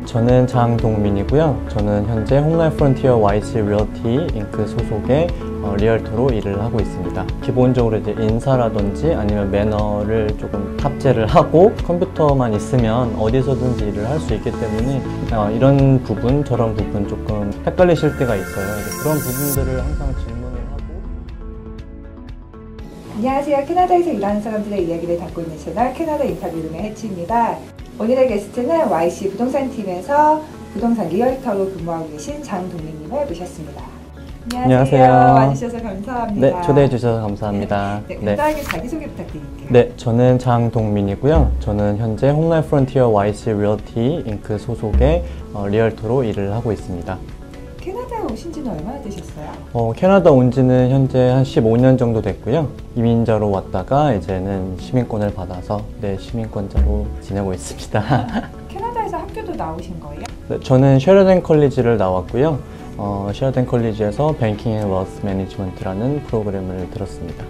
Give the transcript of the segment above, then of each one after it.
저는 장동민이고요. 저는 현재 홈라이프 프론티어 YC 리얼티 잉크 소속의 리얼터로 일을 하고 있습니다. 기본적으로 이제 인사라든지 아니면 매너를 조금 탑재를 하고 컴퓨터만 있으면 어디서든지 일을 할 수 있기 때문에 이런 부분 저런 부분 조금 헷갈리실 때가 있어요. 그런 부분들을 항상 질문을 하고. 안녕하세요. 캐나다에서 일하는 사람들의 이야기를 담고 있는 채널 캐나다 인터뷰룸의 해치입니다. 오늘의 게스트는 YC 부동산 팀에서 부동산 리얼터로 근무하고 계신 장동민님을 모셨습니다. 안녕하세요. 와주셔서 감사합니다. 네, 초대해 주셔서 감사합니다. 네, 간단하게 자기소개 부탁드릴게요. 네, 저는 장동민이고요. 저는 현재 홈라이프 프론티어 YC 리얼티 잉크 소속의 리얼터로 일을 하고 있습니다. 캐나다에 오신 지는 얼마나 되셨어요? 캐나다 온 지는 현재 한 15년 정도 됐고요. 이민자로 왔다가 이제는 시민권을 받아서 시민권자로 지내고 있습니다. 캐나다에서 학교도 나오신 거예요? 네, 저는 쉐러던 컬리지를 나왔고요. 쉐러던 컬리지에서 뱅킹 앤 웨alth 매니지먼트라는 프로그램을 들었습니다.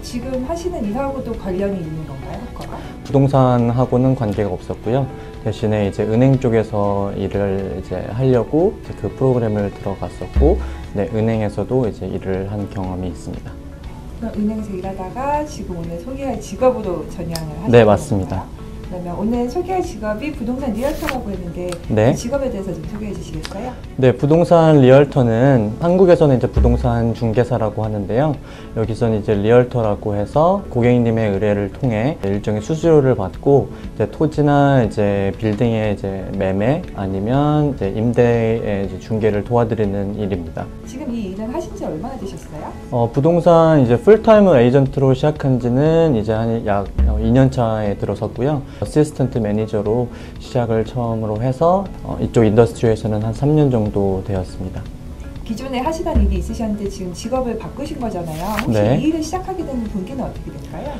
지금 하시는 일하고도 관련이 있는 건가요, 학과가? 부동산하고는 관계가 없었고요. 대신에 이제 은행 쪽에서 일을 이제 하려고 그 프로그램을 들어갔었고, 은행에서도 이제 일을 한 경험이 있습니다. 그럼 은행에서 일하다가 지금 오늘 소개할 직업으로 전향을 하신 네, 맞습니다. 건가요? 그러면 오늘 소개할 직업이 부동산 리얼터라고 했는데 그 직업에 대해서 좀 소개해 주시겠어요? 네, 부동산 리얼터는 한국에서는 이제 부동산 중개사라고 하는데요. 여기서는 이제 리얼터라고 해서 고객님의 의뢰를 통해 일정의 수수료를 받고 이제 토지나 이제 빌딩의 이제 매매 아니면 이제 임대의 이제 중개를 도와드리는 일입니다. 지금 이 일은 하신 지 얼마나 되셨어요? 부동산 이제 풀타임 에이전트로 시작한 지는 이제 한 약 2년 차에 들어섰고요. 어시스턴트 매니저로 시작을 처음으로 해서 이쪽 인더스트리에서는 한 3년 정도 되었습니다. 기존에 하시던 일이 있으셨는데 지금 직업을 바꾸신 거잖아요. 혹시 이 일을 시작하게 된 동기는 어떻게 될까요?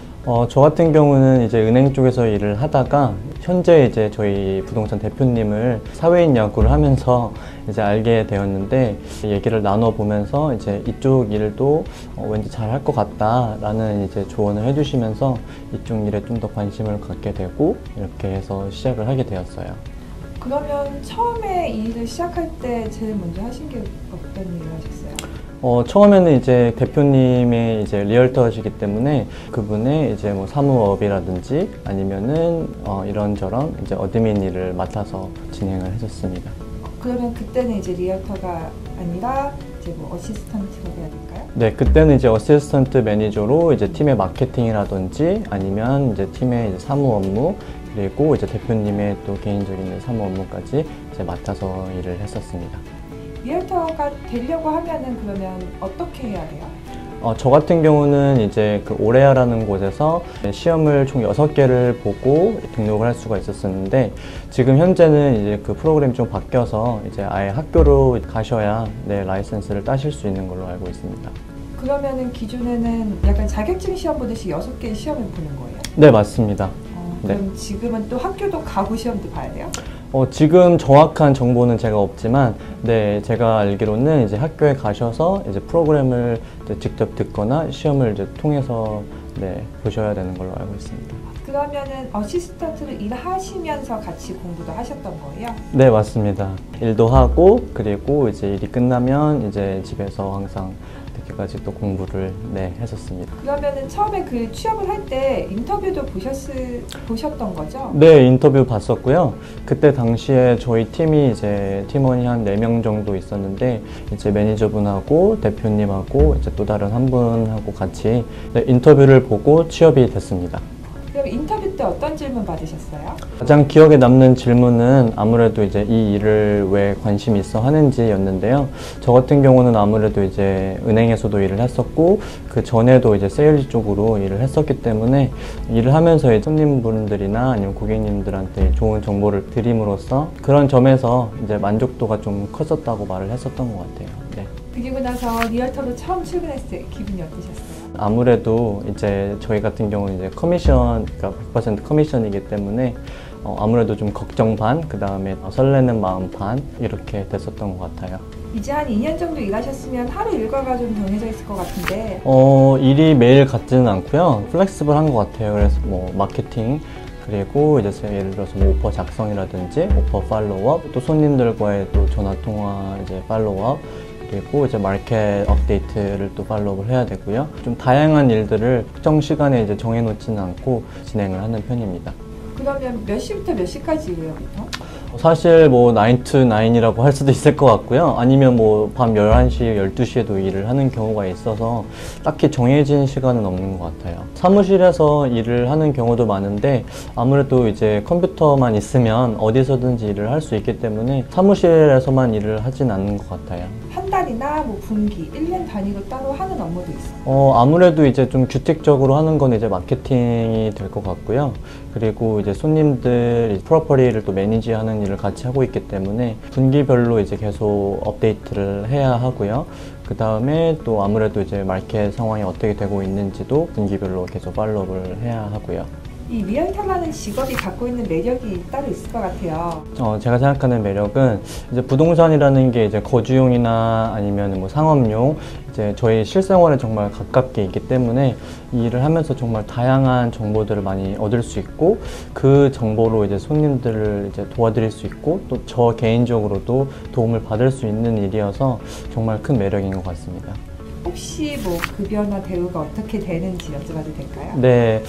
저 같은 경우는 이제 은행 쪽에서 일을 하다가 현재 이제 저희 부동산 대표님을 사회인 야구를 하면서 이제 알게 되었는데 얘기를 나눠보면서 이제 이쪽 일도 왠지 잘할 것 같다라는 이제 조언을 해주시면서 이쪽 일에 좀 더 관심을 갖게 되고 이렇게 해서 시작을 하게 되었어요. 그러면 처음에 이 일을 시작할 때 제일 먼저 하신 게 어떤 일을 하셨어요? 처음에는 이제 대표님의 이제 리얼터시기 때문에 그분의 이제 뭐 사무업이라든지 아니면은 이런저런 이제 어드민 일을 맡아서 진행을 했었습니다. 그러면 그때는 이제 리얼터가 아니라 이제 뭐 어시스턴트가 해야 될까요? 네, 그때는 이제 어시스턴트 매니저로 이제 팀의 마케팅이라든지 아니면 이제 팀의 이제 사무 업무 그리고 이제 대표님의 또 개인적인 사무 업무까지 이제 맡아서 일을 했었습니다. 리얼터가 되려고 하면은 그러면 어떻게 해야 돼요? 저 같은 경우는 이제 그 오레아라는 곳에서 시험을 총 6개를 보고 등록을 할 수가 있었었는데 지금 현재는 이제 그 프로그램이 좀 바뀌어서 이제 아예 학교로 가셔야 라이센스를 따실 수 있는 걸로 알고 있습니다. 그러면은 기존에는 약간 자격증 시험 보듯이 6개의 시험을 보는 거예요? 네, 맞습니다. 그럼 지금은 또 학교도 가고 시험도 봐야 돼요? 지금 정확한 정보는 제가 없지만, 제가 알기로는 이제 학교에 가셔서 이제 프로그램을 이제 직접 듣거나 시험을 이제 통해서 보셔야 되는 걸로 알고 있습니다. 그러면은 어시스턴트로 일하시면서 같이 공부도 하셨던 거예요? 네, 맞습니다. 일도 하고 그리고 이제 일이 끝나면 이제 집에서 항상 늦게까지 또 공부를 했었습니다. 그러면은 처음에 그 취업을 할 때 인터뷰도 보셨던 거죠? 네, 인터뷰 봤었고요. 그때 당시에 저희 팀이 이제 팀원이 한 4명 정도 있었는데 이제 매니저분하고 대표님하고 이제 또 다른 한 분하고 같이 인터뷰를 보고 취업이 됐습니다. 그럼 인터뷰 때 어떤 질문 받으셨어요? 가장 기억에 남는 질문은 아무래도 이제 이 일을 왜 관심이 있어 하는지였는데요. 저 같은 경우는 아무래도 이제 은행에서도 일을 했었고 그 전에도 이제 세일즈 쪽으로 일을 했었기 때문에 일을 하면서 손님분들이나 아니면 고객님들한테 좋은 정보를 드림으로써 그런 점에서 이제 만족도가 좀 컸었다고 말을 했었던 것 같아요. 그리고 나서 리얼터로 처음 출근했을 때 기분이 어떠셨어요? 아무래도 이제 저희 같은 경우는 이제 커미션, 그러니까 100% 커미션이기 때문에 아무래도 좀 걱정 반, 그 다음에 설레는 마음 반 이렇게 됐었던 것 같아요. 이제 한 2년 정도 일하셨으면 하루 일과가 좀 정해져 있을 것 같은데 일이 매일 같지는 않고요. 플렉시블한 것 같아요. 그래서 뭐 마케팅 그리고 이제 예를 들어서 뭐 오퍼 작성이라든지 오퍼 팔로우업, 또 손님들과의 또 전화 통화 이제 팔로우업, 그리고 이제 마켓 업데이트를 또 팔로우를 해야 되고요. 좀 다양한 일들을 특정 시간에 이제 정해놓지는 않고 진행을 하는 편입니다. 그러면 몇 시부터 몇 시까지예요, 보통? 사실 뭐 9 to 9이라고 할 수도 있을 것 같고요. 아니면 뭐 밤 11시, 12시에도 일을 하는 경우가 있어서 딱히 정해진 시간은 없는 것 같아요. 사무실에서 일을 하는 경우도 많은데 아무래도 이제 컴퓨터만 있으면 어디서든지 일을 할 수 있기 때문에 사무실에서만 일을 하진 않는 것 같아요. 한 달이나 뭐 분기, 1년 단위로 따로 하는 업무도 있어요? 아무래도 이제 좀 규칙적으로 하는 건 이제 마케팅이 될 것 같고요. 그리고 이제 손님들 프로퍼리를 또 매니지하는 일을 같이 하고 있기 때문에 분기별로 이제 계속 업데이트를 해야 하고요. 그 다음에 또 아무래도 이제 마켓 상황이 어떻게 되고 있는지도 분기별로 계속 팔로우를 해야 하고요. 이 리얼터라는 직업이 갖고 있는 매력이 따로 있을 것 같아요. 제가 생각하는 매력은 이제 부동산이라는 게 이제 거주용이나 아니면 뭐 상업용, 이제 저희 실생활에 정말 가깝게 있기 때문에 이 일을 하면서 정말 다양한 정보들을 많이 얻을 수 있고 그 정보로 이제 손님들을 이제 도와드릴 수 있고 또 저 개인적으로도 도움을 받을 수 있는 일이어서 정말 큰 매력인 것 같습니다. 혹시 뭐 급여나 대우가 어떻게 되는지 여쭤봐도 될까요? 네,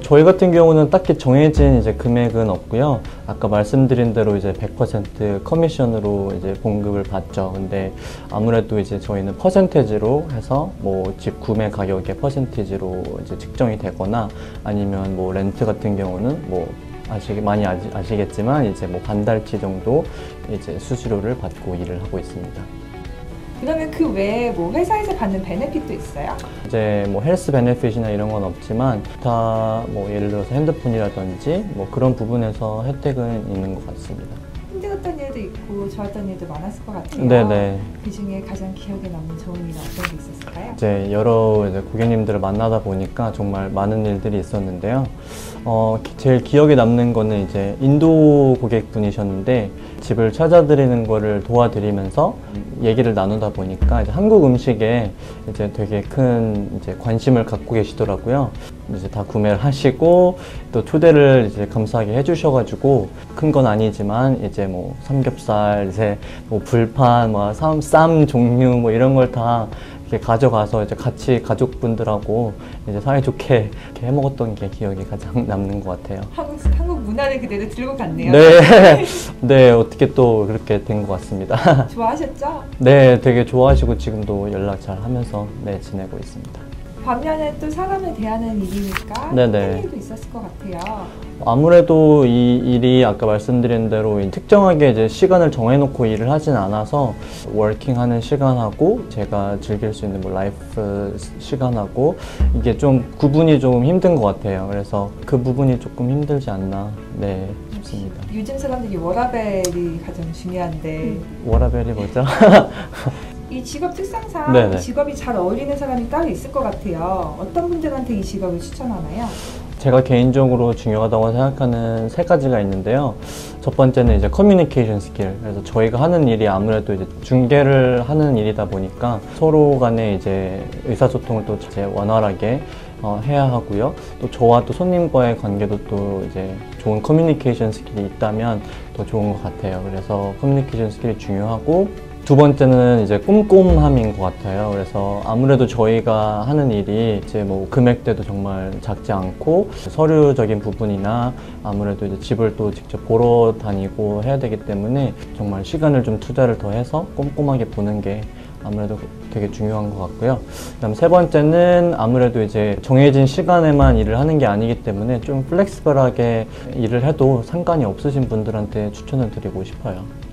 저희 같은 경우는 딱히 정해진 이제 금액은 없고요. 아까 말씀드린 대로 이제 100% 커미션으로 이제 봉급을 받죠. 근데 아무래도 이제 저희는 퍼센테지로 해서 뭐 집 구매 가격의 퍼센테지로 이제 측정이 되거나 아니면 뭐 렌트 같은 경우는 뭐 많이 아시겠지만 이제 뭐 반달치 정도 이제 수수료를 받고 일을 하고 있습니다. 그러면 그 외에 뭐 회사에서 받는 베네핏도 있어요? 이제 뭐 헬스 베네핏이나 이런 건 없지만 다 뭐 예를 들어서 핸드폰이라든지 뭐 그런 부분에서 혜택은 있는 것 같습니다. 힘들었던 일도 있고 좋았던 일도 많았을 것 같아요. 네네. 그 중에 가장 기억에 남는 좋은 일은 어떤 게 있었을까요? 이제 여러 이제 고객님들을 만나다 보니까 정말 많은 일들이 있었는데요. 제일 기억에 남는 거는 이제 인도 고객분이셨는데 집을 찾아드리는 거를 도와드리면서 얘기를 나누다 보니까 이제 한국 음식에 이제 되게 큰 이제 관심을 갖고 계시더라고요. 이제 다 구매를 하시고 또 초대를 이제 감사하게 해주셔가지고 큰 건 아니지만 이제 뭐 삼겹살, 이제 뭐 불판, 뭐 쌈 종류 뭐 이런 걸 다 이렇게 가져가서 이제 같이 가족분들하고 이제 사이좋게 이렇게 해먹었던 게 기억이 가장 남는 것 같아요. 한국 문화를 그대로 들고 갔네요. 네, 네 어떻게 또 그렇게 된 것 같습니다. 좋아하셨죠? 네, 되게 좋아하시고 지금도 연락 잘 하면서 네 지내고 있습니다. 반면에 또 사람을 대하는 일이니까 네네. 할 일도 있었을 것 같아요. 아무래도 이 일이 아까 말씀드린 대로 특정하게 이제 시간을 정해놓고 일을 하진 않아서 워킹하는 시간하고 제가 즐길 수 있는 뭐 라이프 시간하고 이게 좀 구분이 좀 힘든 것 같아요. 그래서 그 부분이 조금 힘들지 않나 네 싶습니다. 요즘 사람들이 워라밸이 가장 중요한데 워라밸이 뭐죠? 이 직업 특성상 네네. 직업이 잘 어울리는 사람이 따로 있을 것 같아요. 어떤 분들한테 이 직업을 추천하나요? 제가 개인적으로 중요하다고 생각하는 세 가지가 있는데요. 첫 번째는 이제 커뮤니케이션 스킬. 그래서 저희가 하는 일이 아무래도 이제 중개를 하는 일이다 보니까 서로 간에 이제 의사소통을 또 이제 원활하게 해야 하고요. 또 저와 또 손님과의 관계도 또 이제 좋은 커뮤니케이션 스킬이 있다면 더 좋은 것 같아요. 그래서 커뮤니케이션 스킬이 중요하고 두 번째는 이제 꼼꼼함인 것 같아요. 그래서 아무래도 저희가 하는 일이 이제 뭐 금액대도 정말 작지 않고 서류적인 부분이나 아무래도 이제 집을 또 직접 보러 다니고 해야 되기 때문에 정말 시간을 좀 투자를 더 해서 꼼꼼하게 보는 게 아무래도 되게 중요한 것 같고요. 그다음 세 번째는 아무래도 이제 정해진 시간에만 일을 하는 게 아니기 때문에 좀 플렉시블하게 일을 해도 상관이 없으신 분들한테 추천을 드리고 싶어요.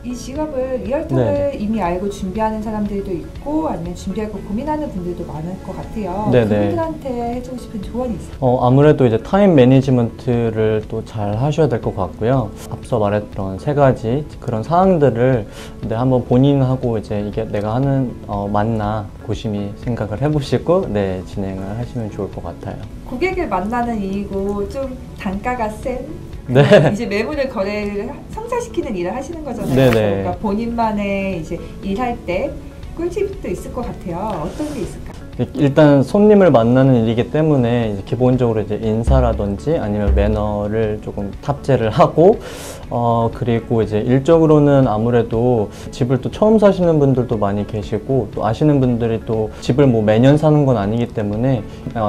이 직업을 리얼터를 이미 알고 준비하는 사람들도 있고 아니면 준비하고 고민하는 분들도 많을 것 같아요. 네네. 그분들한테 해주고 싶은 조언이 있어요? 아무래도 이제 타임 매니지먼트를 또 잘 하셔야 될 것 같고요. 앞서 말했던 세 가지 그런 사항들을 한번 본인하고 이제 이게 내가 하는 맞나 고심히 생각을 해보시고 네 진행을 하시면 좋을 것 같아요. 고객을 만나는 일이고 좀 단가가 센 네. 이제 매물을 거래를 성사시키는 일을 하시는 거잖아요. 네네. 그러니까 본인만의 이제 일할 때 꿀팁도 있을 것 같아요. 어떤 게 있을까? 일단 손님을 만나는 일이기 때문에 이제 기본적으로 이제 인사라든지 아니면 매너를 조금 탑재를 하고 그리고 이제 일적으로는 아무래도 집을 또 처음 사시는 분들도 많이 계시고 또 아시는 분들이 또 집을 뭐 매년 사는 건 아니기 때문에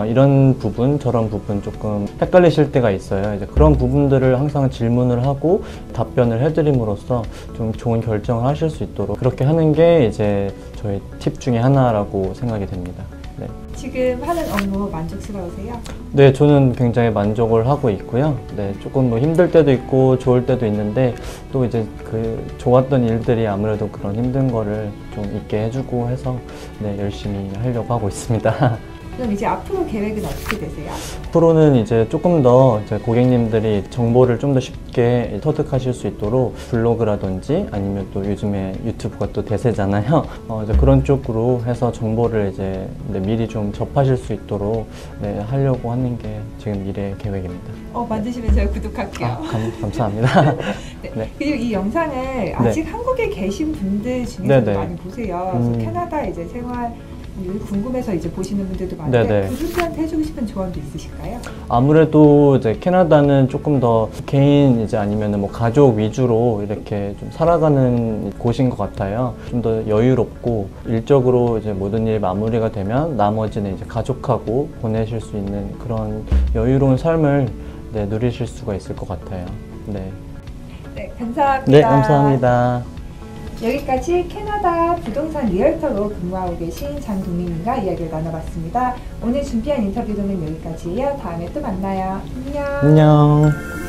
이런 부분 저런 부분 조금 헷갈리실 때가 있어요. 이제 그런 부분들을 항상 질문을 하고 답변을 해드림으로써 좀 좋은 결정을 하실 수 있도록 그렇게 하는 게 이제 저희 팁 중에 하나라고 생각이 됩니다. 네. 지금 하는 업무 만족스러우세요? 네, 저는 굉장히 만족을 하고 있고요. 네, 조금 뭐 힘들 때도 있고 좋을 때도 있는데 또 이제 그 좋았던 일들이 아무래도 그런 힘든 거를 좀 있게 해주고 해서 네, 열심히 하려고 하고 있습니다. 그럼 이제 앞으로 계획은 어떻게 되세요? 앞으로는 이제 조금 더 이제 고객님들이 정보를 좀 더 쉽게 터득하실 수 있도록 블로그라든지 아니면 또 요즘에 유튜브가 또 대세잖아요. 이제 그런 쪽으로 해서 정보를 이제 미리 좀 접하실 수 있도록 네, 하려고 하는 게 지금 미래 계획입니다. 만드시면 제가 구독할게요. 감사합니다. 네. 네. 그리고 이 영상을 아직 한국에 계신 분들 중에서 네네. 많이 보세요. 그래서 캐나다 이제 생활 궁금해서 이제 보시는 분들도 많은데 네네. 그분들한테 해주고 싶은 조언도 있으실까요? 아무래도 이제 캐나다는 조금 더 개인 이제 아니면은 뭐 가족 위주로 이렇게 좀 살아가는 곳인 것 같아요. 좀 더 여유롭고 일적으로 이제 모든 일 마무리가 되면 나머지는 이제 가족하고 보내실 수 있는 그런 여유로운 삶을 네, 누리실 수가 있을 것 같아요. 네. 네, 감사합니다. 네, 감사합니다. 여기까지 캐나다 부동산 리얼터로 근무하고 계신 장동민님과 이야기를 나눠봤습니다. 오늘 준비한 인터뷰는 여기까지예요. 다음에 또 만나요. 안녕. 안녕.